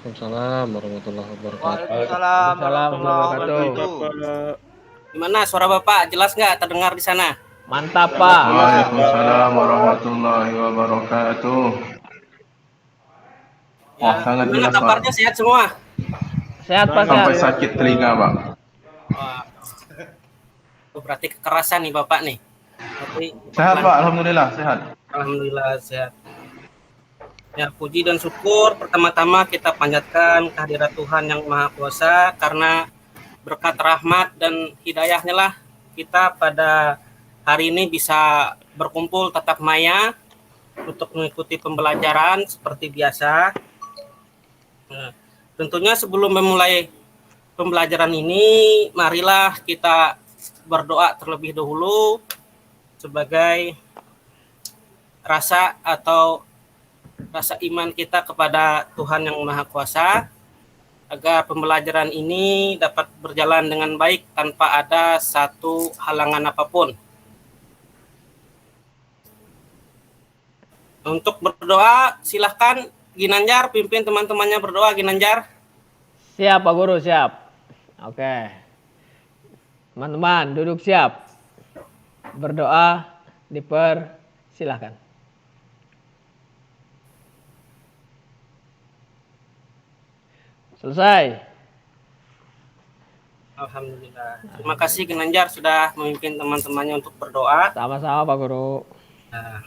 Waalaikumsalam warahmatullahi wabarakatuh. Waalaikumsalam Waalaikumsalam warahmatullahi warahmatullahi wabarakatuh. Gimana suara Bapak? Jelas nggak terdengar di sana? Mantap, Pak. Waalaikumsalam warahmatullahi wabarakatuh. Wah, Ya, sangat gimana jelas, Pak. kabarnya sehat semua? Sehat, Pak, Sampai sehat. sakit telinga, Pak. Wah, berarti kekerasan nih Bapak nih. Tapi Sehat, Pak. Alhamdulillah, sehat. alhamdulillah sehat. Ya, puji dan syukur pertama-tama kita panjatkan kehadirat Tuhan yang Maha Kuasa karena berkat rahmat dan hidayahnya lah kita pada hari ini bisa berkumpul tatap maya untuk mengikuti pembelajaran seperti biasa. Nah, tentunya sebelum memulai pembelajaran ini, marilah kita berdoa terlebih dahulu sebagai rasa iman kita kepada Tuhan yang Maha Kuasa agar pembelajaran ini dapat berjalan dengan baik tanpa ada satu halangan apapun. Untuk berdoa, silahkan Ginanjar pimpin teman-temannya berdoa. Ginanjar. Siap, Pak Guru, siap. Oke. Teman-teman, duduk siap. Berdoa, dipersilahkan. Selesai. Alhamdulillah. Terima kasih Ginanjar sudah memimpin teman-temannya untuk berdoa. Sama-sama, Pak Guru. Nah,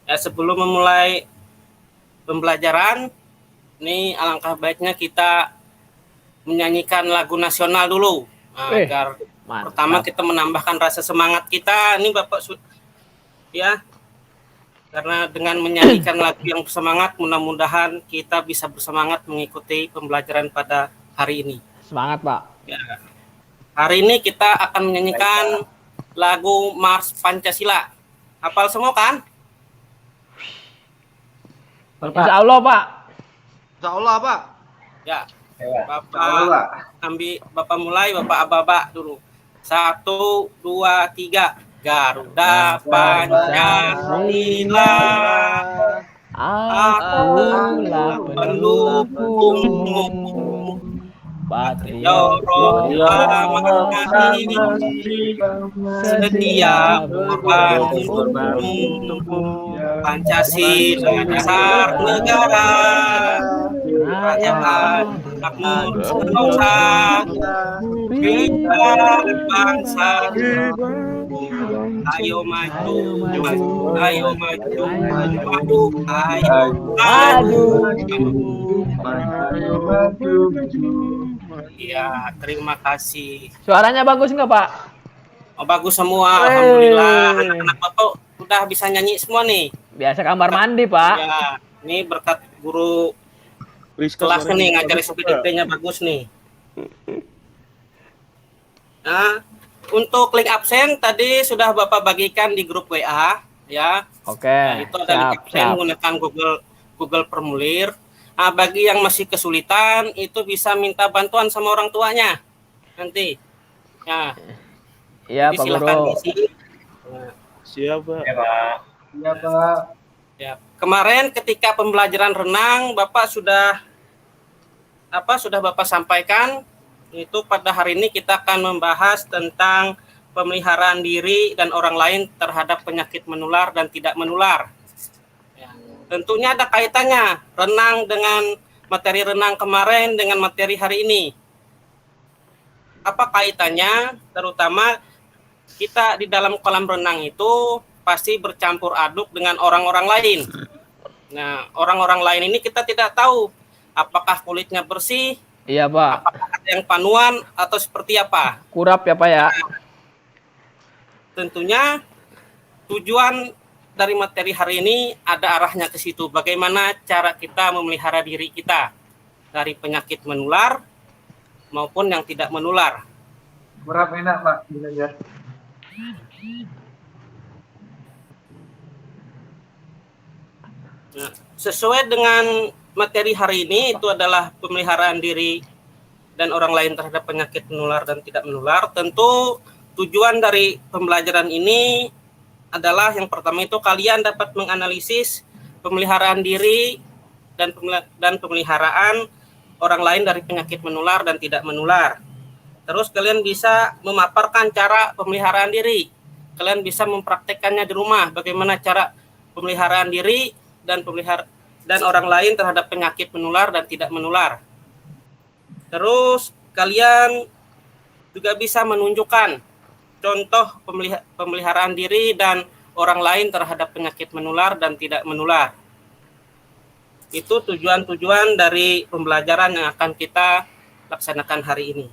ya sebelum memulai pembelajaran, ini alangkah baiknya kita menyanyikan lagu nasional dulu. Nah, agar mantap. pertama kita menambahkan rasa semangat kita. Ini Bapak ya, karena dengan menyanyikan lagu yang bersemangat, mudah-mudahan kita bisa bersemangat mengikuti pembelajaran pada hari ini. Semangat, Pak. Ya. Hari ini kita akan menyanyikan lagu Mars Pancasila. Hafal semua kan? Insya Allah, Pak. Insya Allah, Pak. Ya. Bapak mulai, Bapak Aba dulu. 1, 2, 3. Garuda Pancasila, akulah pendukungmu, patriot mati, setia berkorban untukmu. Pancasila dasar negara, kerajaan makmur sentosa, kita bangsa. Ayo maju, ayo maju, Ya, terima kasih. Suaranya bagus nggak, Pak? Oh, bagus semua, alhamdulillah. Anak-anak Bapak udah bisa nyanyi semua nih. Biasa kamar mandi, Pak. Ya, ini berkat guru kelas nih ngajar SPDP-nya bagus nih. Nah, untuk link absen tadi sudah Bapak bagikan di grup WA ya. Oke. Nah, itu ada link absen menggunakan Google Formulir. Nah, bagi yang masih kesulitan itu bisa minta bantuan sama orang tuanya nanti. Ya. Iya, Pak Guru. Siap, Pak. Iya, Pak. Ya. Kemarin ketika pembelajaran renang Bapak sudah Bapak sampaikan. Itu pada hari ini kita akan membahas tentang pemeliharaan diri dan orang lain terhadap penyakit menular dan tidak menular. Ya. Tentunya ada kaitannya renang dengan materi renang kemarin dengan materi hari ini. Apa kaitannya? Terutama kita di dalam kolam renang itu pasti bercampur aduk dengan orang-orang lain. Nah, orang-orang lain ini kita tidak tahu apakah kulitnya bersih. Iya, Pak. Apakah ada yang panuan atau seperti apa? Kurap ya, Pak ya? Tentunya tujuan dari materi hari ini ada arahnya ke situ. Bagaimana cara kita memelihara diri kita dari penyakit menular maupun yang tidak menular. Kurap enak, Pak. Ginanjar. Nah, sesuai dengan materi hari ini itu adalah pemeliharaan diri dan orang lain terhadap penyakit menular dan tidak menular. Tentu tujuan dari pembelajaran ini adalah yang pertama itu kalian dapat menganalisis pemeliharaan diri dan pemeliharaan orang lain dari penyakit menular dan tidak menular. Terus kalian bisa memaparkan cara pemeliharaan diri. Kalian bisa mempraktekkannya di rumah, bagaimana cara pemeliharaan diri dan orang lain terhadap penyakit menular dan tidak menular. Terus kalian juga bisa menunjukkan contoh pemeliharaan diri dan orang lain terhadap penyakit menular dan tidak menular. Itu tujuan-tujuan dari pembelajaran yang akan kita laksanakan hari ini.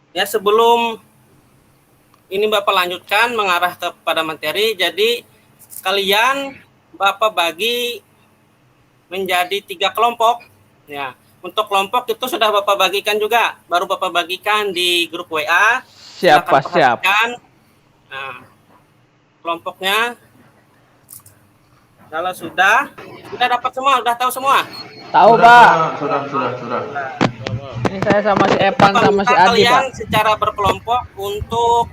Ya, sebelum ini Bapak lanjutkan mengarah kepada materi, jadi kalian Bapak bagi menjadi 3 kelompok. Ya, untuk kelompok itu sudah Bapak bagikan juga, baru Bapak bagikan di grup WA. Siap, Pak, siap. Nah, kelompoknya kalau sudah dapat semua, sudah tahu semua. Tahu, Pak. Sudah. Ini saya sama si Evan sama si Adi, kalian Pak. secara berkelompok untuk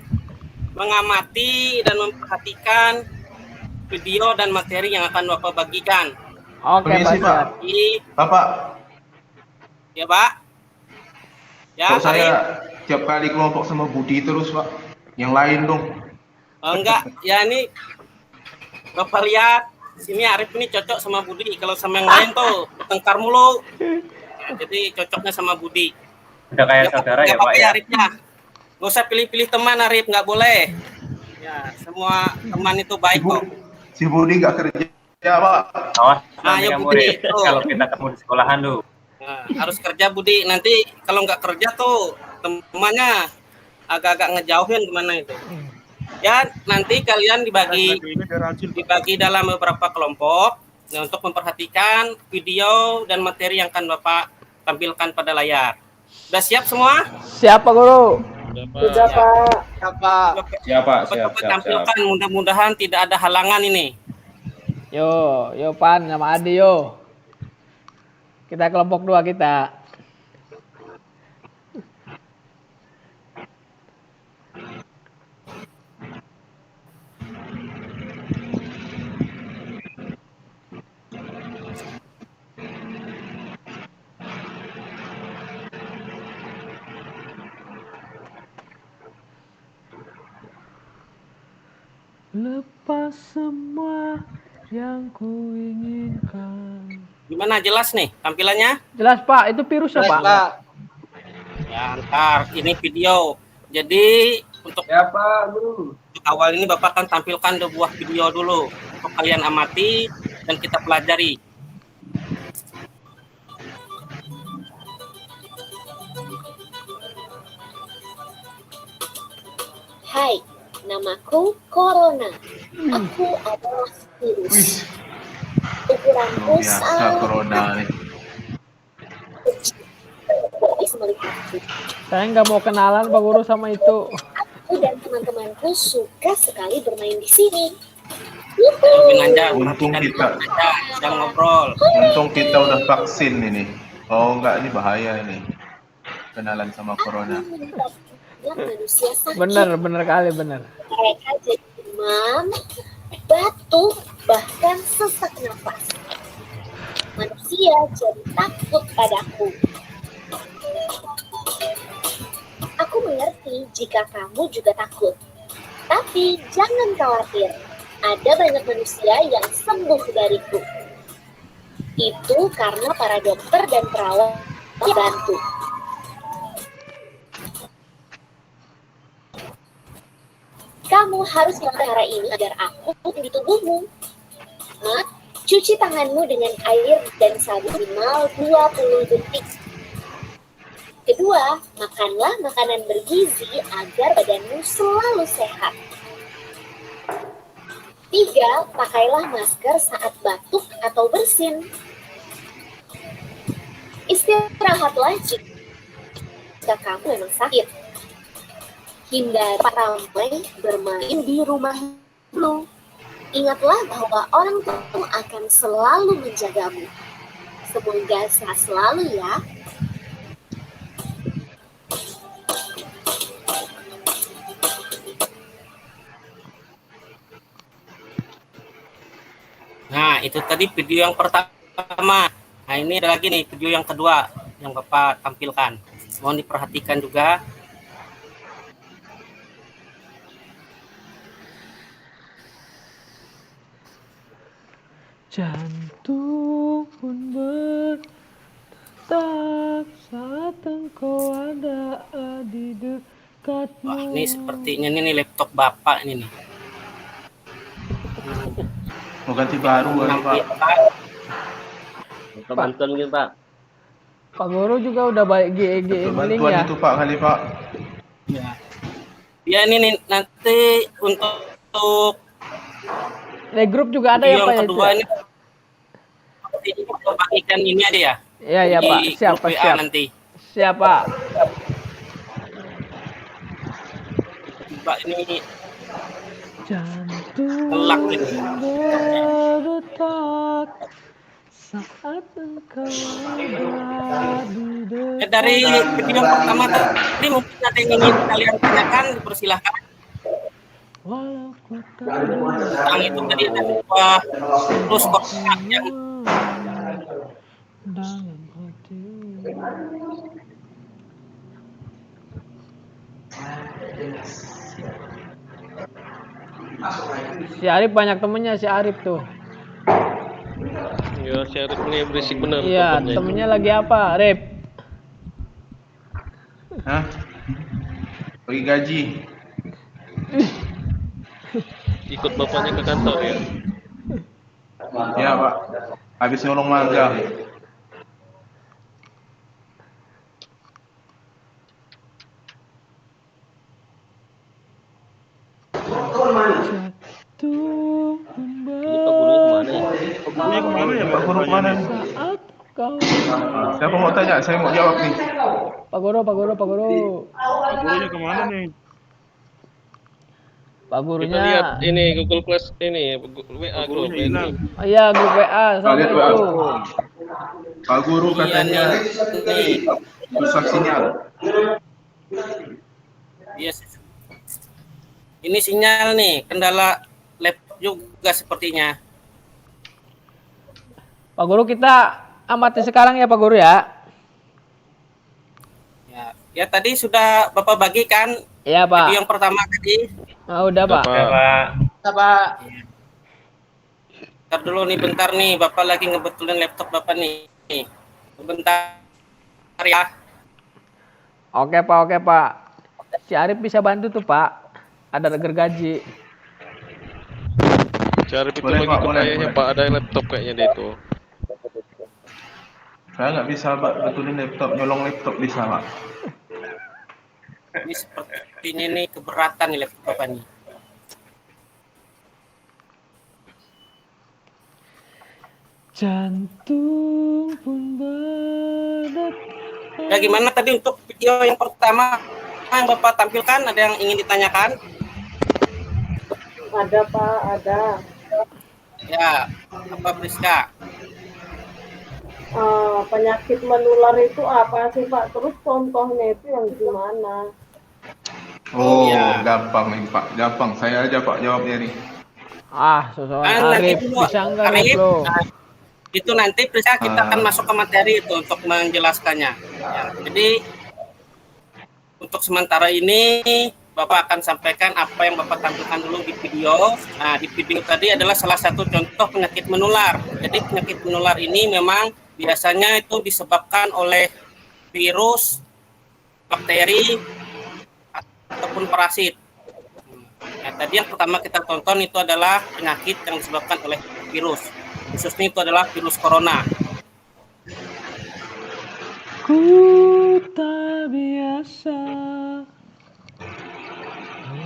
mengamati dan memperhatikan video dan materi yang akan Bapak bagikan. Oke, Permisi, Pak. Pak. Bapak, Ya, Pak. Ya, kok saya Arif? tiap kali kelompok sama Budi terus, Pak? Yang lain dong. Enggak, ya ini Bapak lihat, sini Arif ini cocok sama Budi. Kalau sama yang lain tuh tengkar mulu. Nah, jadi cocoknya sama Budi. Udah kayak saudara ya, Pak ya? Arifnya. Nggak usah pilih-pilih teman, Arif, nggak boleh. Ya, semua teman itu baik kok. Si Budi nggak kerja, Pak. Awas, Ayo, nanti Budi. murid. Kalau kita ketemu di sekolahan lu. Nah, harus kerja Budi. Nanti kalau nggak kerja tuh temannya agak-agak ngejauhin gimana itu. Ya, nanti kalian dibagi dalam beberapa kelompok untuk memperhatikan video dan materi yang akan Bapak tampilkan pada layar. Sudah siap semua? Siap, Pak Guru. Sudah, Pak. Siap. Tampilkan, mudah-mudahan tidak ada halangan ini. Yo, Pan sama Adi, yo. Kita kelompok 2 kita. Lepas semua yang kuinginkan. Gimana, jelas nih tampilannya? Jelas, Pak. Itu virusnya, Pak. Ya, ntar ini video. Jadi untuk Ya Pak Guru. awal ini Bapak akan tampilkan sebuah video dulu untuk kalian amati dan kita pelajari. Hai, namaku Corona. Aku adalah virus. Wih, Ukuranku luar biasa sangat corona nih. kecil. Sebaliknya, Saya nggak mau kenalan, Pak Guru, sama itu. aku dan teman-temanku suka sekali bermain di sini. Binanja, Untung kita, sedang ngobrol. untung kita udah vaksin ini. Oh enggak, ini bahaya ini. Kenalan sama corona. Manusia sakit. Bener kali, bener. Mereka jadi demam, batuk, bahkan sesak nafas. Manusia jadi takut padaku. Aku mengerti jika kamu juga takut. Tapi jangan khawatir. Ada banyak manusia yang sembuh dariku. Itu karena para dokter dan perawat bantu. Kamu harus memelihara ini agar aku di tubuhmu. Cuci tanganmu dengan air dan sabun minimal 20 detik. Kedua, makanlah makanan bergizi agar badanmu selalu sehat. 3, pakailah masker saat batuk atau bersin. Istirahatlah jika kamu memang sakit. Hindari ramai bermain di rumahmu. Ingatlah bahwa orang tua akan selalu menjagamu. Semoga sehat selalu ya. Nah, itu tadi video yang pertama. Nah, ini ada lagi nih video yang kedua yang Bapak tampilkan. Mohon diperhatikan juga. Jantung pun berdetak saat engkau ada di dekatmu. Wah, ini sepertinya ini laptop Bapak ini nih. Mau ganti baru kan, Pak? Kita bantuan gitu, Pak. Pak Guru juga udah balik GEG link Bantuan ya. itu Pak kali Pak. Ya. Ya ini nih nanti untuk Di grup juga ada ya video Pak yang ya itu. kedua Ya? ini bagikan ini ada ya. Iya ya Di Pak, siap grup Pak, WA siap. nanti. Siap Pak. Mbak ini Jantung telak ini. berdetak saat engkau ada di dekat. Dari video yang pertama tadi mungkin ada yang ingin kalian tanyakan, dipersilahkan. Walau ku tak Tentang itu tadi ada sebuah terus kontak yang dalam hati. Si Arif banyak temennya si Arif tuh. Ya, Syarif ini berisik bener. Iya, temennya. temennya lagi apa, Arif? Hah? Bagi gaji. Ikut bapaknya ke kantor ya. Ya Pak. Habis nyolong magang. Jatuh Ini Pak Gurunya kemana ya? Gurunya kemana ya Pak? Guru kemana nih? saat kau. Siapa mau tanya? Saya mau jawab nih. Pak Guru. Gurunya kemana nih? Pak Kita gurunya. lihat ini Google Class ini WA grup Gurunya ini. hilang. Oh, iya, grup WA sama Lihat WA. itu. Pak Guru katanya rusak sinyal. yes. Ini sinyal nih, kendala laptop juga sepertinya. Pak Guru kita amati sekarang ya Pak Guru ya. Ya tadi sudah Bapak bagikan Iya Pak. video yang pertama tadi. Oh, udah Pak. Ya, Pak. Pak. Bentar dulu nih, bentar nih, Bapak lagi ngebetulin laptop Bapak nih. Bentar ya. Oke Pak. Si Arif bisa bantu tuh Pak. Ada gergaji. Syarif itu Boleh, lagi Pak, ke boleh, ayahnya boleh. Pak, ada laptop kayaknya dia itu. Saya nggak bisa Pak betulin laptop, nyolong laptop bisa Pak. Ini sepertinya nih keberatan nih laptop Bapak nih. Jantung pun berdetak. Ya gimana tadi untuk video yang pertama yang Bapak tampilkan, ada yang ingin ditanyakan? Ada Pak, ada. Ya, apa Priska? Penyakit menular itu apa sih Pak? Terus contohnya itu yang gimana? Oh, Iya. gampang nih Pak, gampang. Saya aja Pak jawabnya nih. Sosokan Nanti Arif dulu, bisa enggak Arif, nih bro? nah, itu nanti Priska kita akan masuk ke materi itu untuk menjelaskannya. Ya, jadi untuk sementara ini Bapak akan sampaikan apa yang Bapak tampilkan dulu di video. Nah, di video tadi adalah salah satu contoh penyakit menular. Jadi penyakit menular ini memang biasanya itu disebabkan oleh virus, bakteri, ataupun parasit. Nah, tadi yang pertama kita tonton itu adalah penyakit yang disebabkan oleh virus. Khususnya itu adalah virus corona. Ku tak biasa.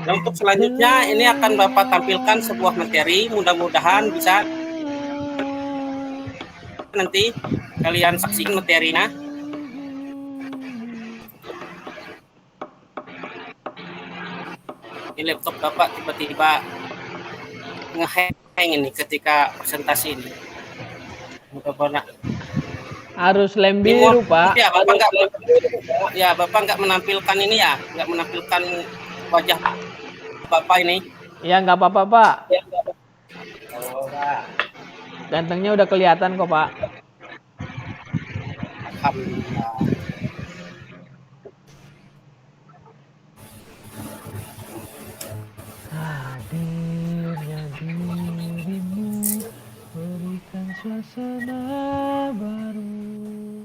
Dan untuk selanjutnya ini akan Bapak tampilkan sebuah materi, mudah-mudahan bisa nanti kalian saksikan materinya. Ini laptop Bapak tiba-tiba nge-hang ini ketika presentasi ini. Mudah-mudahan. Harus lem biru Pak. Ya, Bapak nggak menampilkan ini ya, nggak menampilkan wajah Bapak ini. Ya nggak apa-apa Pak. Gantengnya udah kelihatan kok, Pak. Alhamdulillah. Hadirnya dirimu berikan suasana baru,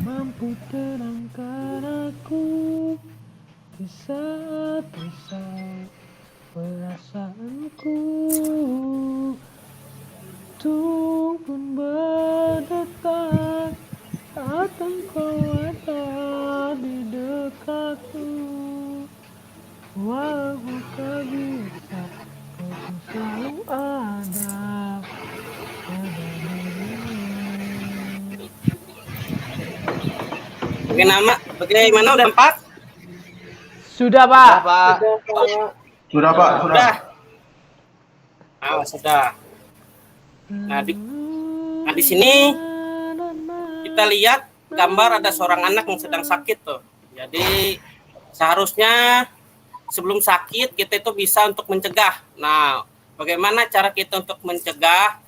mampu terangkan aku di saat risau perasaanku. Tung pun berdetak saat engkau ada di dekatku. Walau tak bisa, kau pun selalu ada pada dirimu. Bagaimana udah 4? Sudah, Pak. Sudah Pak, sudah. Sudah. Nah, di sini kita lihat gambar ada seorang anak yang sedang sakit tuh. Jadi seharusnya sebelum sakit kita itu bisa untuk mencegah. Nah, bagaimana cara kita untuk mencegah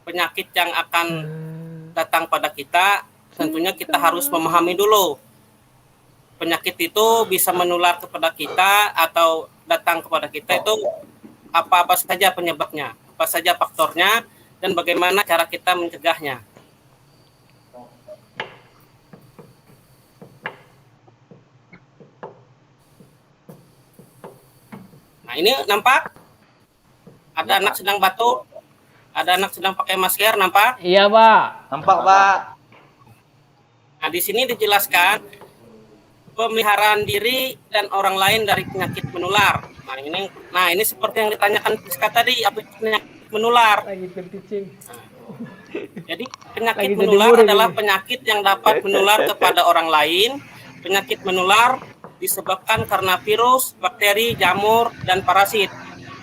penyakit yang akan datang pada kita? Tentunya kita harus memahami dulu penyakit itu bisa menular kepada kita atau datang kepada kita itu apa-apa saja penyebabnya, apa saja faktornya, dan bagaimana cara kita mencegahnya. Nah, ini nampak ada anak sedang batuk, ada anak sedang pakai masker, nampak? Iya, Pak. Nampak, Pak. Nah, di sini dijelaskan pemeliharaan diri dan orang lain dari penyakit menular. Nah, ini seperti yang ditanyakan Priska tadi, apa penyakit menular? Lagi teaching. Jadi penyakit menular adalah penyakit yang dapat menular kepada orang lain. Penyakit menular disebabkan karena virus, bakteri, jamur, dan parasit.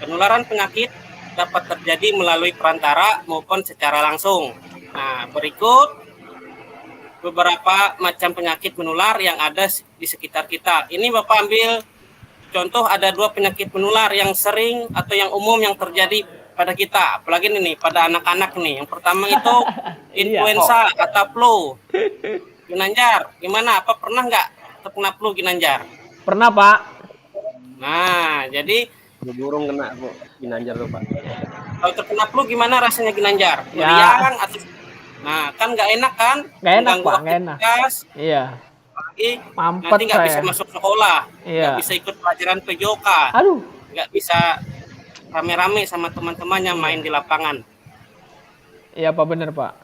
Penularan penyakit dapat terjadi melalui perantara maupun secara langsung. Nah, berikut beberapa macam penyakit menular yang ada di sekitar kita. Ini Bapak ambil contoh, ada 2 penyakit menular yang sering atau yang umum yang terjadi pada kita, apalagi ini pada anak-anak nih. Yang pertama itu influenza atau flu. Ginanjar, gimana? Apa pernah nggak terkena flu, Ginanjar? Pernah, Pak. Nah, jadi Burung kena kok Ginanjar tuh, Pak. kalau terkena flu gimana rasanya, Ginanjar? Ya. Meriang atau kan nggak enak kan? Nggak enak, Mengganggu Pak, nggak enak. aktivitas. Iya. Mampet Nanti nggak saya. bisa masuk sekolah, Iya. nggak bisa ikut pelajaran PJOK, Aduh. nggak bisa rame-rame sama teman-temannya main di lapangan. Iya, Pak, bener, Pak.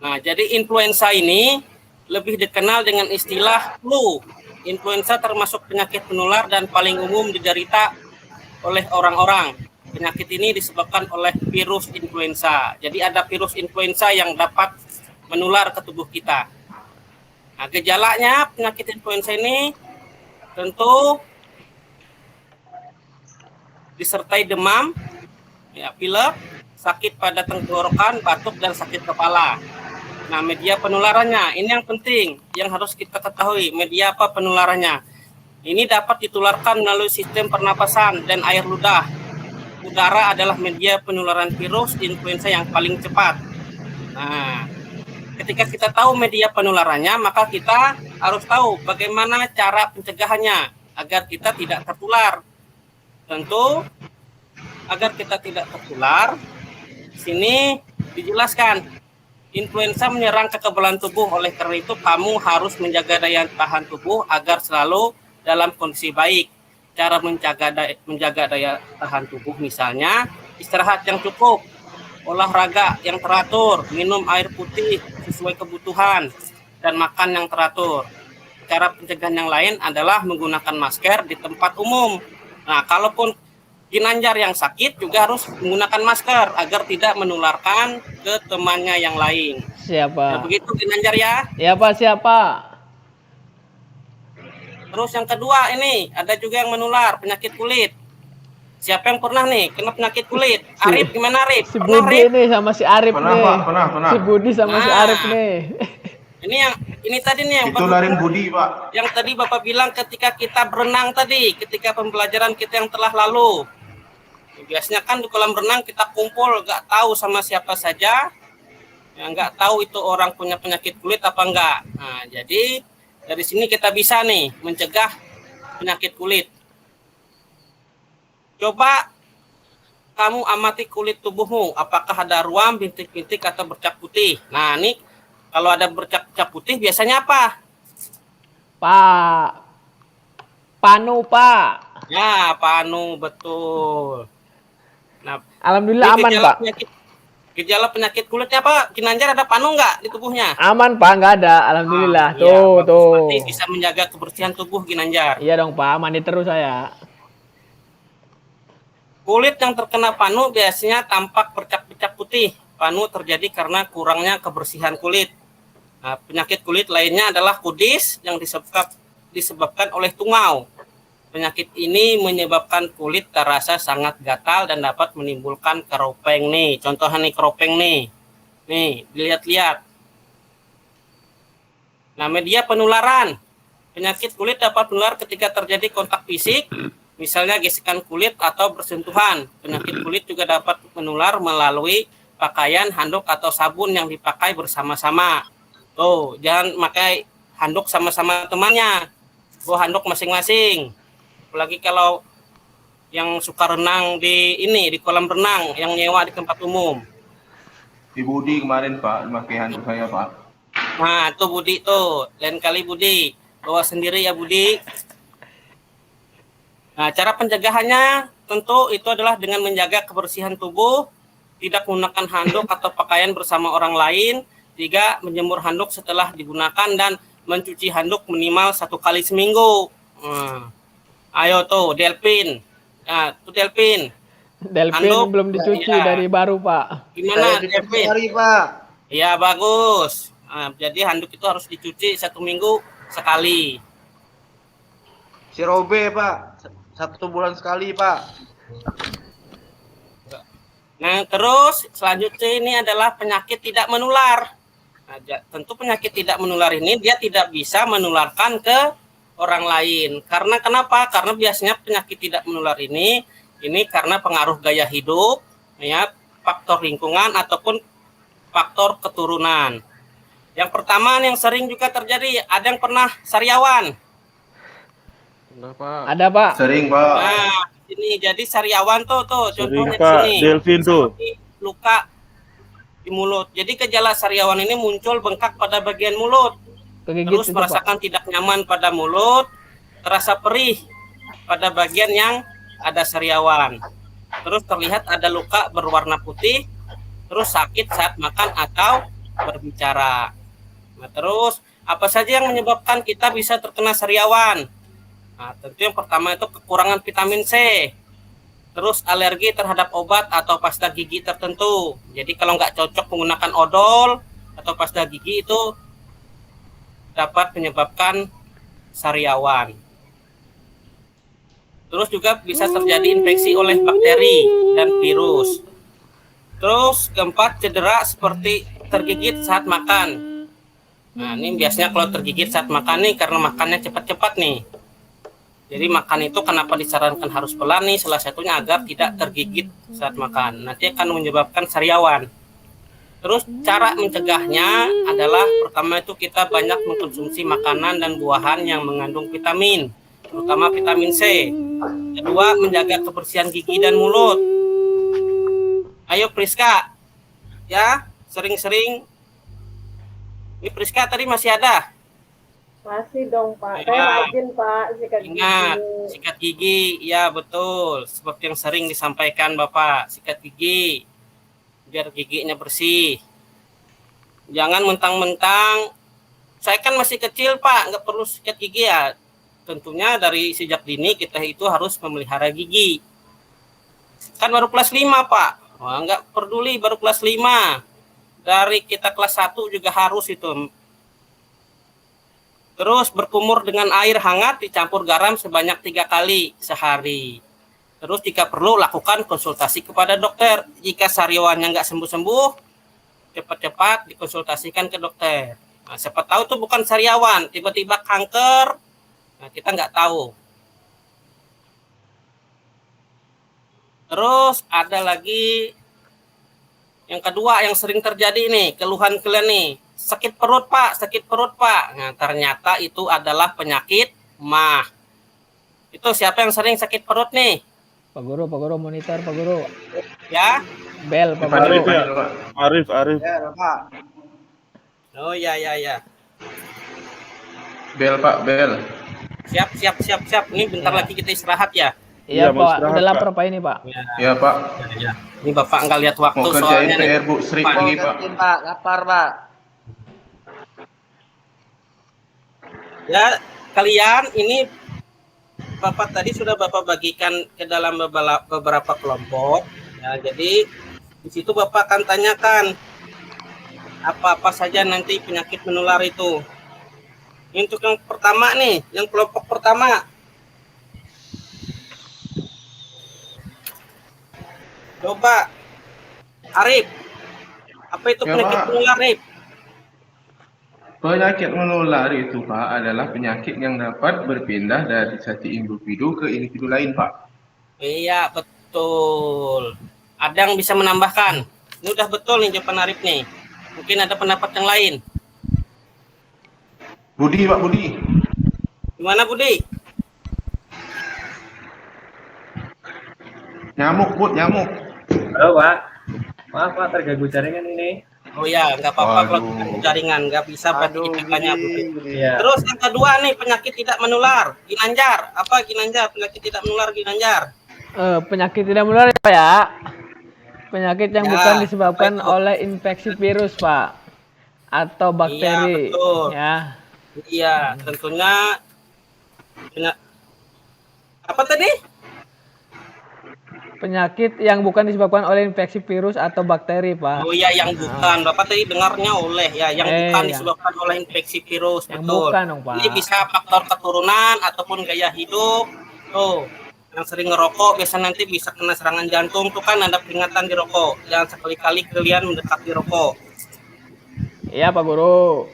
Nah, jadi influenza ini lebih dikenal dengan istilah flu. Influenza termasuk penyakit menular dan paling umum diderita oleh orang-orang. Penyakit ini disebabkan oleh virus influenza. Jadi ada virus influenza yang dapat menular ke tubuh kita. Nah, gejalanya penyakit influenza ini tentu disertai demam, pilek, sakit pada tenggorokan, batuk, dan sakit kepala. Nah, media penularannya, ini yang penting, yang harus kita ketahui, media apa penularannya. Ini dapat ditularkan melalui sistem pernapasan dan air ludah. Udara adalah media penularan virus influenza yang paling cepat. Nah, ketika kita tahu media penularannya, maka kita harus tahu bagaimana cara pencegahannya agar kita tidak tertular. Tentu, agar kita tidak tertular, sini dijelaskan, influenza menyerang kekebalan tubuh, oleh karena itu kamu harus menjaga daya tahan tubuh agar selalu dalam kondisi baik. Cara menjaga daya tahan tubuh misalnya istirahat yang cukup, olahraga yang teratur, minum air putih sesuai kebutuhan, dan makan yang teratur. Cara pencegahan yang lain adalah menggunakan masker di tempat umum. Nah, kalaupun Ginanjar yang sakit juga harus menggunakan masker agar tidak menularkan ke temannya yang lain. Siapa? Nah, begitu Ginanjar ya. Ya, Pak, siapa? Terus yang kedua ini ada juga yang menular penyakit kulit. Siapa yang pernah nih kena penyakit kulit? Arif, gimana Arif? Si Pernah, Budi Arif? nih sama si Arif Pernah, nih. Pak, pernah. Si Budi sama si Nah. Arif nih. Ini tadi nih yang Itu larin Budi, Pak. yang tadi Bapak bilang ketika kita berenang tadi, ketika pembelajaran kita yang telah lalu. Biasanya kan di kolam renang kita kumpul, nggak tahu sama siapa saja, ya nggak tahu itu orang punya penyakit kulit apa enggak. Nah, jadi dari sini kita bisa nih mencegah penyakit kulit. Coba kamu amati kulit tubuhmu, apakah ada ruam, bintik-bintik atau bercak putih. Nah, ini kalau ada bercak putih biasanya apa? Pak. Panu, Pak. Ya, panu, betul. Nah, Alhamdulillah ini aman, Pak. Gejala penyakit kulitnya apa? Ginanjar ada panu nggak di tubuhnya? Aman, Pak. Nggak ada. Alhamdulillah. Iya, Tuh, bagus. tuh. Berarti bisa menjaga kebersihan tubuh Ginanjar. Iya dong, Pak. Mandi terus saya. Kulit yang terkena panu biasanya tampak bercak-bercak putih. Panu terjadi karena kurangnya kebersihan kulit. Nah, penyakit kulit lainnya adalah kudis yang disebabkan oleh tungau. Penyakit ini menyebabkan kulit terasa sangat gatal dan dapat menimbulkan keropeng nih. Contohnya nih keropeng nih. Nih, dilihat-lihat. Nah, media penularan. Penyakit kulit dapat menular ketika terjadi kontak fisik, misalnya gesekan kulit atau bersentuhan. Penyakit kulit juga dapat menular melalui pakaian, handuk, atau sabun yang dipakai bersama-sama. Tuh, jangan pakai handuk sama-sama temannya. Bawa handuk masing-masing. Apalagi kalau yang suka renang di kolam renang yang nyewa di tempat umum. Di Budi kemarin Pak, pakai handuk saya Pak. Nah, tuh Budi tuh, lain kali Budi bawa sendiri ya Budi. Nah, cara pencegahannya tentu itu adalah dengan menjaga kebersihan tubuh, tidak menggunakan handuk atau pakaian bersama orang lain, 3, menjemur handuk setelah digunakan dan mencuci handuk minimal 1 kali seminggu. Ayo tuh, Delpin. Nah, tuh Delpin. Delpin Handuk, belum dicuci ya. dari baru, Pak. Gimana Delpin? Hari, Pak. Iya, bagus. Nah, jadi handuk itu harus dicuci 1 minggu sekali. Si Robe, Pak. 1 bulan sekali, Pak. Nah, terus selanjutnya ini adalah penyakit tidak menular. Nah, tentu penyakit tidak menular ini dia tidak bisa menularkan ke orang lain. Karena kenapa? Karena biasanya penyakit tidak menular ini karena pengaruh gaya hidup, ya, faktor lingkungan ataupun faktor keturunan. Yang pertama yang sering juga terjadi, ada yang pernah sariawan? Ada, Pak. Sering Pak. Nah, ini jadi sariawan tuh contohnya di Pak. sini. Delvin tuh. Seperti luka di mulut. Jadi gejala sariawan ini muncul bengkak pada bagian mulut. Kegigit Terus itu, merasakan tidak nyaman pada mulut, terasa perih pada bagian yang ada sariawan. Terus terlihat ada luka berwarna putih, terus sakit saat makan atau berbicara. Nah, terus apa saja yang menyebabkan kita bisa terkena sariawan? Nah, tentu yang pertama itu kekurangan vitamin C. Terus alergi terhadap obat atau pasta gigi tertentu. Jadi kalau nggak cocok menggunakan odol atau pasta gigi itu dapat menyebabkan sariawan. Terus juga bisa terjadi infeksi oleh bakteri dan virus. Terus keempat, cedera seperti tergigit saat makan. Nah, ini biasanya kalau tergigit saat makan nih karena makannya cepat-cepat nih. Jadi makan itu kenapa disarankan harus pelan nih, salah satunya agar tidak tergigit saat makan. Nanti akan menyebabkan sariawan. Terus cara mencegahnya adalah pertama itu kita banyak mengkonsumsi makanan dan buahan yang mengandung vitamin, terutama vitamin C. Kedua, menjaga kebersihan gigi dan mulut. Ayo Priska, ya sering-sering. Ini Priska tadi masih ada? Masih dong, Pak. Ya. Saya rajin, Pak, sikat gigi. Ingat, sikat gigi, ya betul. Seperti yang sering disampaikan Bapak, sikat gigi. Biar giginya bersih. Jangan mentang-mentang, saya kan masih kecil Pak, nggak perlu sikat gigi ya. Tentunya dari sejak dini kita itu harus memelihara gigi. Kan baru kelas 5 Pak, wah, nggak peduli baru kelas 5. Dari kita kelas 1 juga harus itu. Terus berkumur dengan air hangat dicampur garam sebanyak 3 kali sehari. Terus jika perlu lakukan konsultasi kepada dokter. Jika sariawannya nggak sembuh-sembuh, cepat-cepat dikonsultasikan ke dokter. Nah, siapa tahu itu bukan sariawan, tiba-tiba kanker, nah, kita nggak tahu. Terus ada lagi yang kedua yang sering terjadi nih, keluhan kalian nih, sakit perut Pak, sakit perut Pak. Nah, ternyata itu adalah penyakit MAH. Itu siapa yang sering sakit perut nih? Pak Guru monitor Pak Guru. Ya? Bel Pak Panil, Guru. panil, Pak. Arif. Ya, Pak. Oh ya. Bel, Pak, bel. Siap. Ini bentar lagi kita istirahat ya. Iya Iya, mau Pak, istirahat, udah lapar Pak. Pak ini Pak. Ya, Pak. Ya. Ini Bapak nggak lihat waktu Mau kerjain soalnya nih. PR Bu Sri Pak. ini, Pak. Gantiin, Pak. Lapar, Pak. Ya, kalian ini Bapak tadi sudah Bapak bagikan ke dalam beberapa kelompok. Ya, jadi di situ Bapak akan tanyakan apa-apa saja nanti penyakit menular itu. Ini untuk yang pertama nih, yang kelompok pertama. Coba Arif, apa itu Ya, penyakit Pak. menular, Arif? Penyakit menular itu, Pak, adalah penyakit yang dapat berpindah dari satu individu ke individu lain, Pak. Iya, betul. Ada yang bisa menambahkan? Ini udah betul nih jawaban Arif nih. Mungkin ada pendapat yang lain. Budi, Pak, Budi. Gimana Budi? Nyamuk, Bu, nyamuk. Halo Pak. Maaf Pak, terganggu jaringan ini. Oh ya, nggak apa-apa kalau Waduh. kita jaringan, nggak bisa berarti Aduh, kita tanya Budi. Iya. Terus yang kedua nih, penyakit tidak menular. Ginanjar, apa Ginanjar? Penyakit tidak menular Ginanjar. Penyakit tidak menular ya Pak ya. Penyakit yang Ya, bukan disebabkan apa itu? oleh infeksi virus Pak atau bakteri. Iya, betul. Ya. Iya, tentunya apa tadi? Penyakit yang bukan disebabkan oleh infeksi virus atau bakteri Pak. Oh iya, yang bukan. Bapak tadi dengarnya oleh ya, yang bukan Yang- disebabkan oleh infeksi virus, Yang betul. bukan dong Pak. Ini bisa faktor keturunan ataupun gaya hidup. Tuh, yang sering ngerokok biasa nanti bisa kena serangan jantung. Tuh kan ada peringatan di rokok. Jangan sekali-kali kalian mendekati rokok. Iya Pak Guru.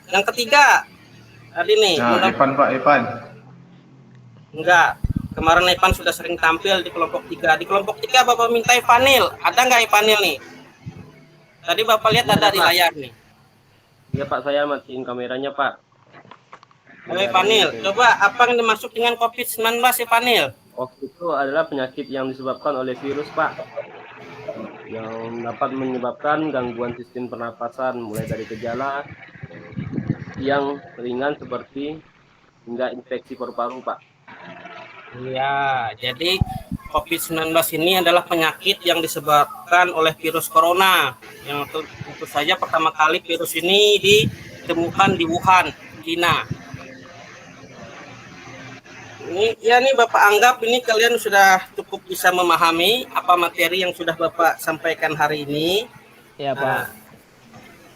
Yang ketiga, tadi nih, Nah, Evan, Pak, Evan. enggak. Kemarin Evan sudah sering tampil di kelompok 3. Di kelompok 3 Bapak minta Evanil. Ada nggak Evanil nih? Tadi Bapak lihat ada di layar nih. Iya Pak, saya matiin kameranya Pak. Oh, Evanil. Coba apa yang dimaksud dengan COVID-19 Evanil? COVID itu adalah penyakit yang disebabkan oleh virus Pak, yang dapat menyebabkan gangguan sistem pernapasan mulai dari gejala yang ringan seperti hingga infeksi paru-paru Pak. Iya, jadi COVID-19 ini adalah penyakit yang disebabkan oleh virus corona. Yang tentu saja pertama kali virus ini ditemukan di Wuhan, China. Ini ya nih Bapak anggap ini kalian sudah cukup bisa memahami apa materi yang sudah Bapak sampaikan hari ini. Iya Pak. Nah,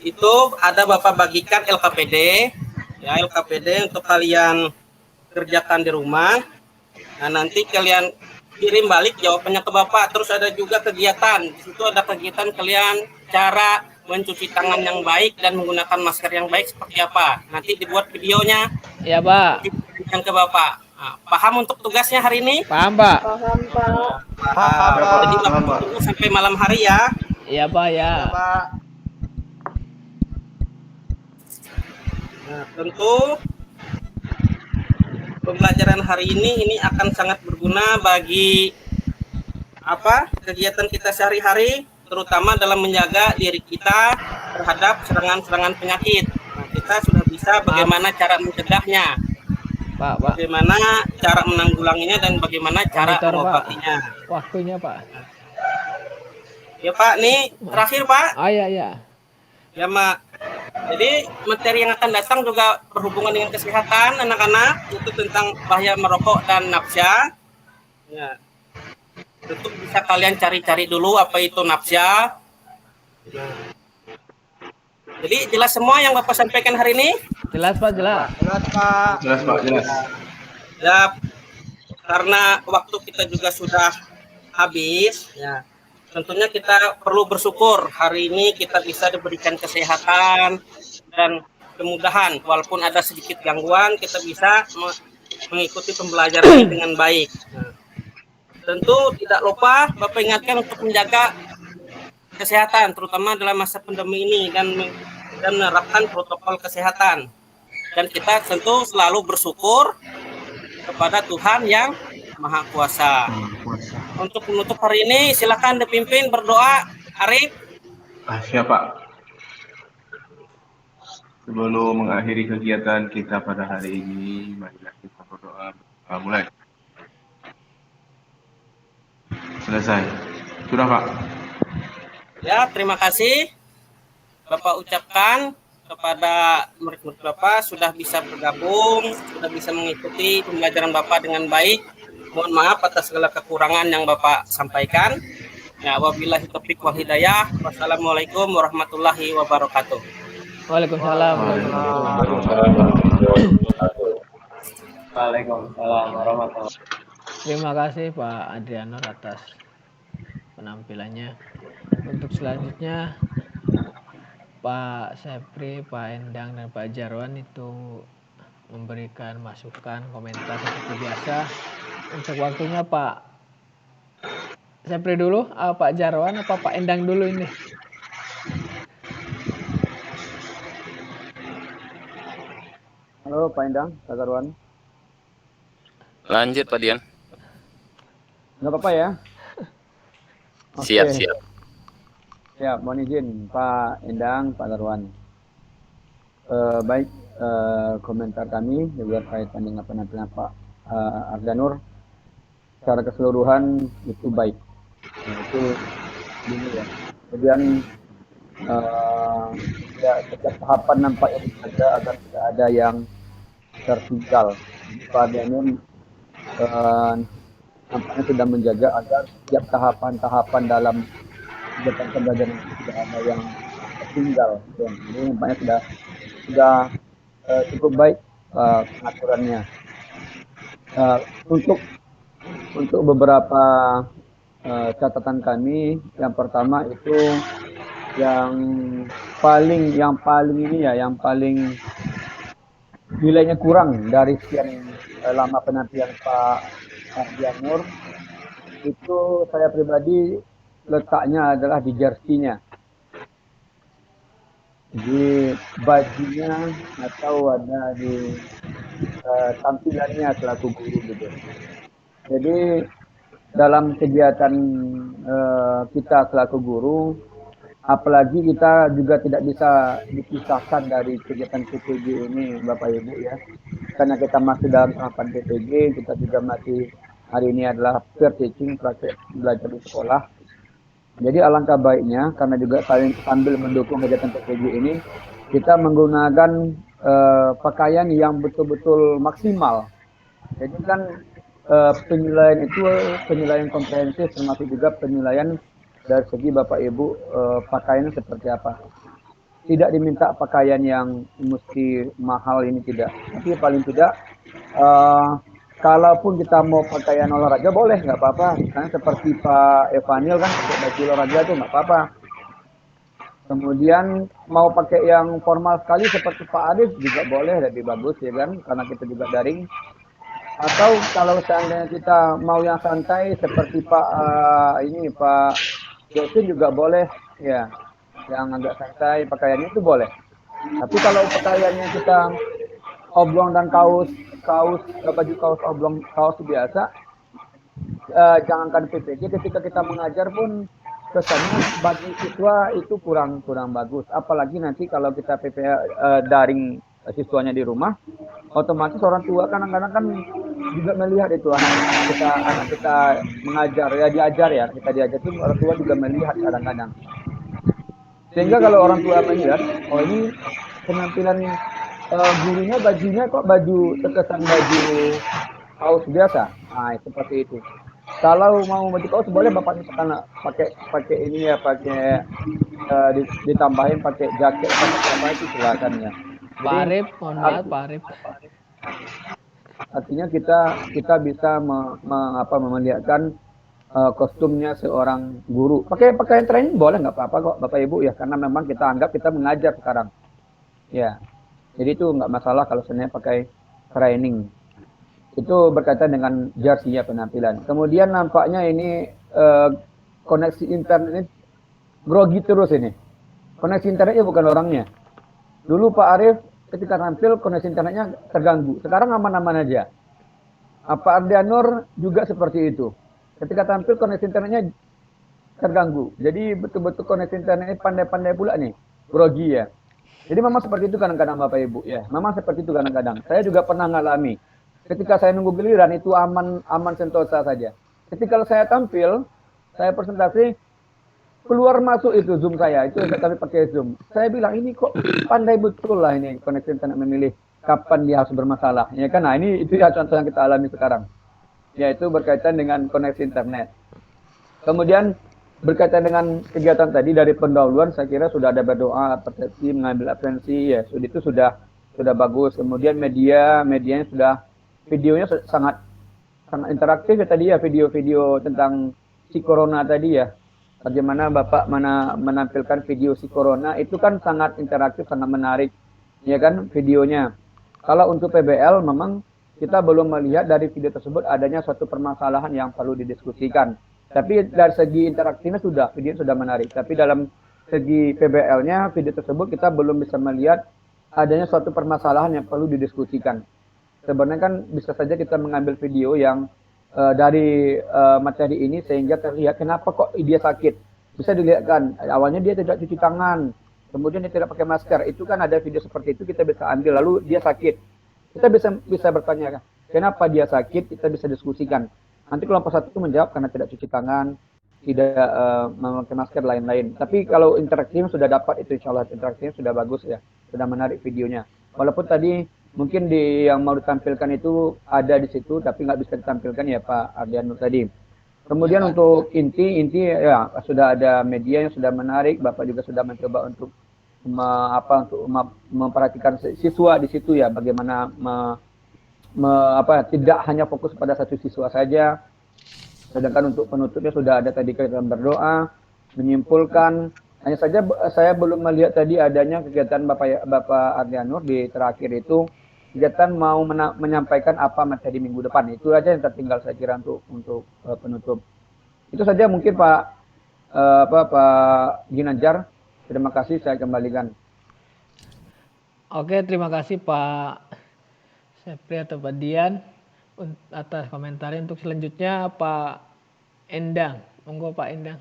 itu ada Bapak bagikan LKPD, ya LKPD untuk kalian kerjakan di rumah. Nah, nanti kalian kirim balik jawabannya ke Bapak. Terus ada juga kegiatan. Di situ ada kegiatan kalian cara mencuci tangan yang baik dan menggunakan masker yang baik seperti apa. Nanti dibuat videonya, Iya Pak. dikirimkan ke Bapak. Nah, paham untuk tugasnya hari ini? Paham Pak. Paham Pak. Jadi Bapak Paham, Pak. tunggu sampai malam hari ya. Iya Pak ya. Pak. Nah, tentu pembelajaran hari ini akan sangat berguna bagi kegiatan kita sehari-hari, terutama dalam menjaga diri kita terhadap serangan-serangan penyakit. Nah, kita sudah bisa bagaimana cara mencegahnya, Pak. bagaimana cara menanggulanginya, dan bagaimana cara Monitor, Pak. mengobatinya. Waktunya Pak. Ya Pak, nih terakhir Pak. Oh iya iya. Ya Mak. Jadi materi yang akan datang juga berhubungan dengan kesehatan anak-anak, itu tentang bahaya merokok dan nafsa. Ya. Tentu bisa kalian cari-cari dulu apa itu nafsa. Nah. Jadi jelas semua yang Bapak sampaikan hari ini? Jelas Pak, jelas. Jelas, Pak. Jelas, Pak, jelas. Ya, karena waktu kita juga sudah habis, ya. Tentunya kita perlu bersyukur hari ini kita bisa diberikan kesehatan dan kemudahan. Walaupun ada sedikit gangguan, kita bisa mengikuti pembelajaran ini dengan baik. Nah, tentu tidak lupa Bapak ingatkan untuk menjaga kesehatan, terutama dalam masa pandemi ini dan menerapkan protokol kesehatan. Dan kita tentu selalu bersyukur kepada Tuhan yang Maha Kuasa. Untuk menutup hari ini, silakan dipimpin berdoa, Arif. Siap Pak. Sebelum mengakhiri kegiatan kita pada hari ini, marilah kita berdoa. Mulai. Selesai. Sudah Pak. Ya, terima kasih Bapak ucapkan kepada murid-murid Bapak sudah bisa bergabung, sudah bisa mengikuti pembelajaran Bapak dengan baik. Mohon maaf atas segala kekurangan yang Bapak sampaikan. Ya, wabillahi taufiq wal hidayah. Wassalamualaikum warahmatullahi wabarakatuh. Waalaikumsalam. Waalaikumsalam warahmatullahi. Terima kasih Pak Adrianur atas penampilannya. Untuk selanjutnya Pak Sepri, Pak Endang, dan Pak Jarwan itu memberikan masukan, komentar seperti biasa. Untuk waktunya Pak Sepri dulu, Pak Jarwan apa Pak Endang dulu ini? Halo Pak Endang, Pak Jarwan. Lanjut Pak Dian. Nggak apa-apa ya? Siap, Oke. siap. Ya, mohon izin Pak Endang, Pak Jarwan. Baik, komentar kami juga kaitan dengan penampilan Pak Ardanur secara keseluruhan itu baik. Itu ini ya. Kemudian ya setiap tahapan nampaknya dijaga agar tidak ada yang tertinggal. Pak Ardanur nampaknya sudah menjaga agar setiap tahapan-tahapan dalam kegiatan pembelajaran itu tidak ada yang tertinggal. Ini nampaknya sudah cukup baik pengaturannya. Untuk beberapa catatan kami, yang pertama itu yang paling ini ya, yang paling nilainya kurang dari sekian lama penantian Pak Ardianur, itu saya pribadi letaknya adalah di jersinya. Di bajunya atau ada di tampilannya selaku guru gitu. Jadi dalam kegiatan kita selaku guru, apalagi kita juga tidak bisa dipisahkan dari kegiatan PPG ini Bapak Ibu ya. Karena kita masih dalam tahapan PPG, kita juga masih hari ini adalah peer teaching, praktek belajar di sekolah. Jadi alangkah baiknya karena juga sambil mendukung kegiatan PPG ini, kita menggunakan pakaian yang betul-betul maksimal. Jadi kan penilaian itu penilaian komprehensif termasuk juga penilaian dari segi Bapak Ibu pakaiannya seperti apa. Tidak diminta pakaian yang mesti mahal ini tidak. Tapi paling tidak kalaupun kita mau pakaian olahraga boleh, nggak apa-apa. Misalnya seperti Pak Evanil kan pakai baju olahraga itu nggak apa-apa. Kemudian mau pakai yang formal sekali seperti Pak Adif juga boleh, lebih bagus ya kan, karena kita juga daring. Atau kalau seandainya kita mau yang santai seperti Pak Josin juga boleh ya, yang agak santai pakaiannya itu boleh. Tapi kalau pakaiannya kita oblong dan baju kaos oblong, kaos biasa, jangankan PPG, ketika kita mengajar pun kesannya bagi siswa itu kurang bagus. Apalagi nanti kalau kita daring siswanya di rumah, otomatis orang tua kadang-kadang kan juga melihat itu anak kita mengajar ya, kita diajar itu orang tua juga melihat kadang-kadang. Sehingga kalau orang tua melihat, oh ini penampilan gurunya bajunya kok terkesan baju kaos biasa. Nah, seperti itu. Kalau mau baju kaos boleh bapaknya pakai ini ya, ditambahin pakai jaket apa itu silakan ya. Pak Arif, mohon maaf Pak Arif. Artinya kita bisa memelihatkan kostumnya seorang guru. Pakai pakaian training boleh, nggak apa-apa kok Bapak Ibu ya, karena memang kita anggap kita mengajar sekarang. Ya. Jadi itu nggak masalah kalau sebenarnya pakai training. Itu berkaitan dengan jersey-nya penampilan. Kemudian nampaknya ini koneksi internet ini grogi terus ini. Koneksi internetnya bukan orangnya. Dulu Pak Arief ketika tampil koneksi internetnya terganggu. Sekarang aman-aman aja. Pak Ardianur juga seperti itu. Ketika tampil koneksi internetnya terganggu. Jadi betul-betul koneksi internetnya pandai-pandai pula nih. Grogi ya. Jadi memang seperti itu kadang-kadang Bapak Ibu ya. Memang seperti itu kadang-kadang. Saya juga pernah ngalami. Ketika saya nunggu giliran itu aman sentosa saja. Ketika saya tampil, saya presentasi, keluar masuk itu Zoom saya. Itu kami pakai Zoom. Saya bilang ini kok pandai betul lah ini koneksi internet memilih kapan dia harus bermasalah. Ya kan? Nah ini itu ya contoh yang kita alami sekarang. Yaitu berkaitan dengan koneksi internet. Kemudian berkaitan dengan kegiatan tadi dari pendahuluan, saya kira sudah ada berdoa, persepsi, mengambil absensi, ya itu sudah bagus. Kemudian medianya sudah, videonya sangat interaktif ya tadi ya, video-video tentang si corona tadi ya. Bagaimana Bapak menampilkan video si corona itu kan sangat interaktif, sangat menarik, ya kan videonya. Kalau untuk PBL memang kita belum melihat dari video tersebut adanya suatu permasalahan yang perlu didiskusikan. Tapi dari segi interaktifnya video sudah menarik. Tapi dalam segi PBL-nya, video tersebut kita belum bisa melihat adanya suatu permasalahan yang perlu didiskusikan. Sebenarnya kan bisa saja kita mengambil video yang dari materi ini sehingga terlihat kenapa kok dia sakit. Bisa dilihat kan, awalnya dia tidak cuci tangan, kemudian dia tidak pakai masker. Itu kan ada video seperti itu kita bisa ambil, lalu dia sakit. Kita bisa bertanya, kenapa dia sakit, kita bisa diskusikan. Nanti kelompok satu itu menjawab karena tidak cuci tangan, tidak memakai masker, lain-lain. Tapi kalau interaktifnya sudah dapat, itu insya Allah interaktifnya sudah bagus ya, sudah menarik videonya. Walaupun tadi mungkin yang mau ditampilkan itu ada di situ, tapi nggak bisa ditampilkan ya Pak Ardianur tadi. Kemudian untuk inti ya sudah ada media yang sudah menarik, Bapak juga sudah mencoba untuk memperhatikan siswa di situ ya, bagaimana tidak hanya fokus pada satu siswa saja. Sedangkan untuk penutupnya sudah ada tadi kegiatan berdoa, menyimpulkan. Hanya saja saya belum melihat tadi adanya kegiatan Bapak Ardianur di terakhir itu, kegiatan mau menyampaikan apa materi minggu depan. Itu aja yang tertinggal saya kira untuk penutup. Itu saja mungkin Pak Ginanjar. Terima kasih, saya kembalikan. Oke, terima kasih Pak Sepri atau Pak Dian atas komentarnya. Untuk selanjutnya Pak Endang. Monggo Pak Endang.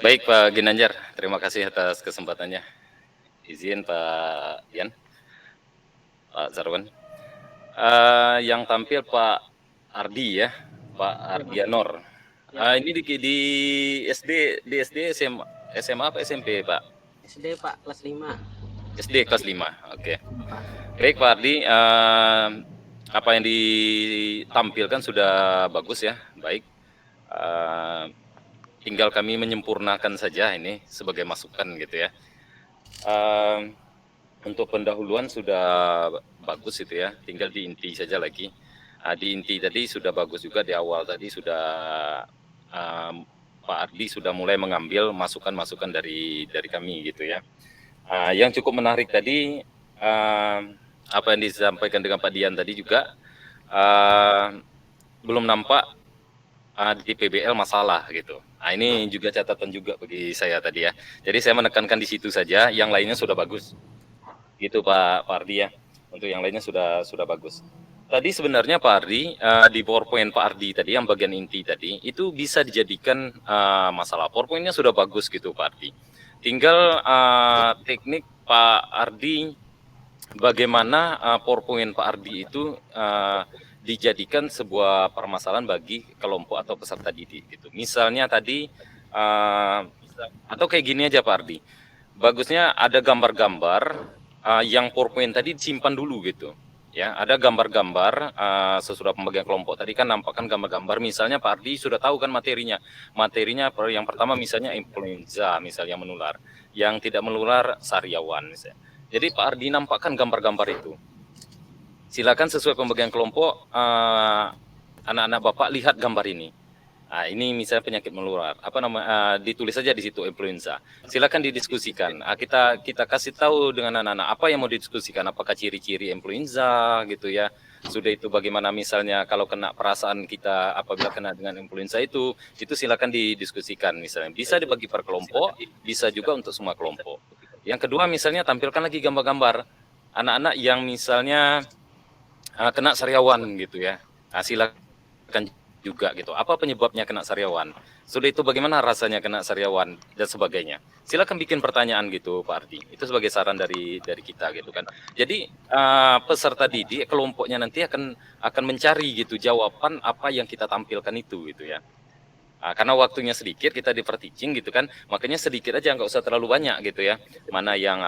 Baik Pak Ginanjar, terima kasih atas kesempatannya. Izin Pak Dian, Pak Zarwan. Yang tampil Pak Ardi ya, Pak Ardianor. Ini di SD SMA apa SMP Pak? SD Pak, kelas 5. SD kelas 5, oke. Baik Pak Ardi, apa yang ditampilkan sudah bagus ya, baik. Tinggal kami menyempurnakan saja ini sebagai masukan gitu ya. Untuk pendahuluan sudah bagus itu ya, tinggal di inti saja lagi. Di inti tadi sudah bagus juga, di awal tadi sudah Pak Ardi sudah mulai mengambil masukan-masukan dari kami gitu ya. Yang cukup menarik tadi apa yang disampaikan dengan Pak Dian tadi juga, belum nampak di PBL masalah gitu. Nah, ini juga catatan juga bagi saya tadi ya. Jadi saya menekankan di situ saja, yang lainnya sudah bagus. Gitu Pak Ardi ya. Untuk yang lainnya sudah bagus. Tadi sebenarnya Pak Ardi di PowerPoint Pak Ardi tadi yang bagian inti tadi itu bisa dijadikan masalah. PowerPointnya sudah bagus gitu Pak Ardi. Tinggal teknik Pak Ardi bagaimana PowerPoint Pak Ardi itu dijadikan sebuah permasalahan bagi kelompok atau peserta didik gitu. Misalnya tadi atau kayak gini aja Pak Ardi. Bagusnya ada gambar-gambar yang PowerPoint tadi disimpan dulu gitu. Ya, ada gambar-gambar sesudah pembagian kelompok tadi kan nampakkan gambar-gambar, misalnya Pak Ardi sudah tahu kan materinya yang pertama misalnya influenza misalnya menular, yang tidak menular sariawan misalnya. Jadi Pak Ardi nampakkan gambar-gambar itu, silakan sesuai pembagian kelompok anak-anak Bapak lihat gambar ini, Nah, ini misalnya penyakit menular, apa nama, ditulis saja di situ influenza. Silakan didiskusikan. Kita kasih tahu dengan anak-anak apa yang mau didiskusikan, apakah ciri-ciri influenza gitu ya. Sudah itu bagaimana misalnya kalau kena perasaan kita apabila kena dengan influenza itu silakan didiskusikan misalnya. Bisa dibagi per kelompok, bisa juga untuk semua kelompok. Yang kedua misalnya tampilkan lagi gambar-gambar anak-anak yang misalnya kena sariawan gitu ya. Nah, silakan juga gitu. Apa penyebabnya kena sariawan? Sudah itu bagaimana rasanya kena sariawan dan sebagainya. Silakan bikin pertanyaan gitu Pak Ardi. Itu sebagai saran dari kita gitu kan. Jadi peserta didik kelompoknya nanti akan mencari gitu jawaban apa yang kita tampilkan itu gitu ya. Karena waktunya sedikit kita di teaching gitu kan. Makanya sedikit aja, nggak usah terlalu banyak gitu ya. Mana yang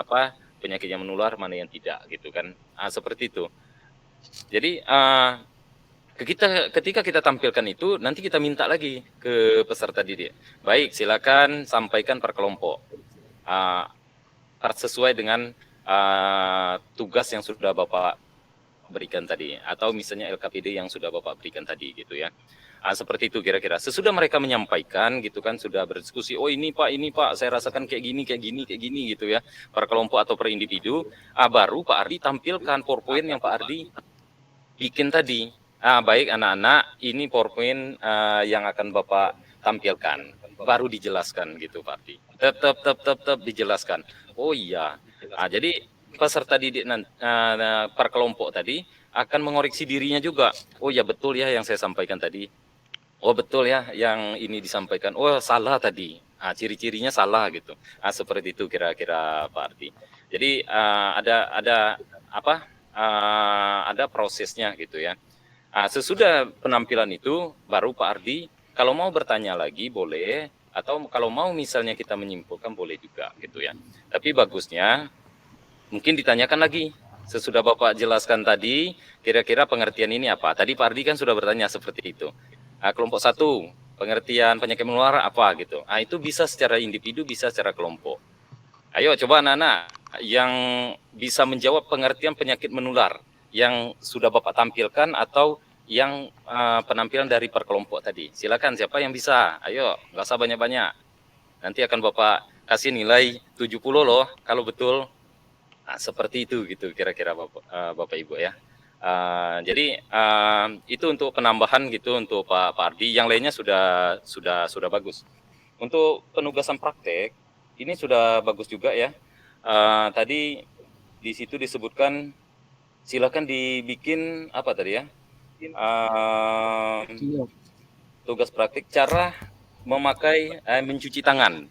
penyakit yang menular, mana yang tidak gitu kan. Seperti itu. Jadi ketika kita tampilkan itu, nanti kita minta lagi ke peserta didik. Baik, silakan sampaikan per kelompok. Sesuai dengan tugas yang sudah Bapak berikan tadi. Atau misalnya LKPD yang sudah Bapak berikan tadi gitu ya. Seperti itu kira-kira. Sesudah mereka menyampaikan gitu kan, sudah berdiskusi, oh ini Pak, saya rasakan kayak gini gitu ya. Per kelompok atau per individu. Baru Pak Ardi tampilkan PowerPoint yang Pak Ardi bikin tadi. Baik anak-anak, ini PowerPoint yang akan Bapak tampilkan. Baru dijelaskan gitu Pak Ardi. Tetap dijelaskan. Oh iya. Jadi peserta didik per kelompok tadi akan mengoreksi dirinya juga. Oh ya betul ya yang saya sampaikan tadi. Oh betul ya yang ini disampaikan. Oh salah tadi. Ciri-cirinya salah gitu. Seperti itu kira-kira Pak Ardi. Jadi ada prosesnya gitu ya. Sesudah penampilan itu baru Pak Ardi kalau mau bertanya lagi boleh, atau kalau mau misalnya kita menyimpulkan boleh juga gitu ya. Tapi bagusnya mungkin ditanyakan lagi sesudah Bapak jelaskan tadi kira-kira pengertian ini apa. Tadi Pak Ardi kan sudah bertanya seperti itu. Kelompok 1 pengertian penyakit menular apa gitu. Itu bisa secara individu, bisa secara kelompok. Ayo coba anak-anak yang bisa menjawab pengertian penyakit menular yang sudah Bapak tampilkan atau yang penampilan dari per kelompok tadi. Silakan siapa yang bisa. Ayo, nggak usah banyak-banyak. Nanti akan Bapak kasih nilai 70 loh kalau betul. Seperti itu gitu kira-kira Bapak Ibu ya. Jadi itu untuk penambahan gitu untuk Pak Ardi. Yang lainnya sudah bagus. Untuk penugasan praktek ini sudah bagus juga ya. Tadi di situ disebutkan silakan dibikin apa tadi ya? Tugas praktik cara memakai mencuci tangan.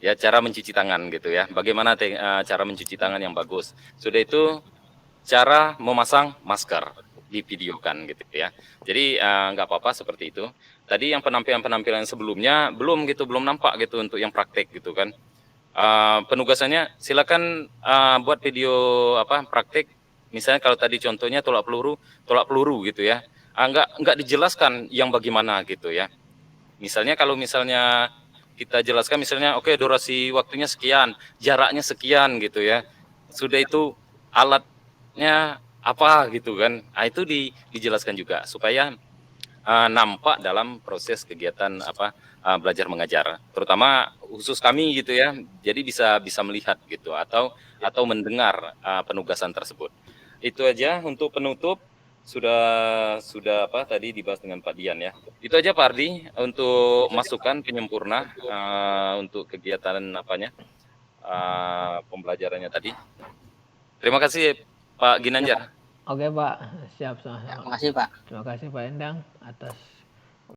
Ya, cara mencuci tangan gitu ya. Bagaimana cara mencuci tangan yang bagus. Sudah itu cara memasang masker divideokan gitu ya. Jadi nggak apa-apa seperti itu. Tadi yang penampilan sebelumnya belum nampak gitu untuk yang praktek gitu kan. Penugasannya silakan buat video praktek. Misalnya kalau tadi contohnya tolak peluru gitu ya. Enggak dijelaskan yang bagaimana gitu ya. Misalnya kalau kita jelaskan misalnya oke, durasi waktunya sekian, jaraknya sekian gitu ya. Sudah itu alatnya apa gitu kan. Itu dijelaskan juga supaya nampak dalam proses kegiatan belajar mengajar. Terutama khusus kami gitu ya. Jadi bisa melihat gitu atau mendengar penugasan tersebut. Itu aja untuk penutup. Sudah tadi dibahas dengan Pak Dian ya. Itu aja Pak Ardi untuk masukan penyempurna untuk kegiatan pembelajarannya tadi. Terima kasih Pak Ginanjar. Oke Pak, siap sama-sama. Terima kasih Pak. Terima kasih Pak Endang atas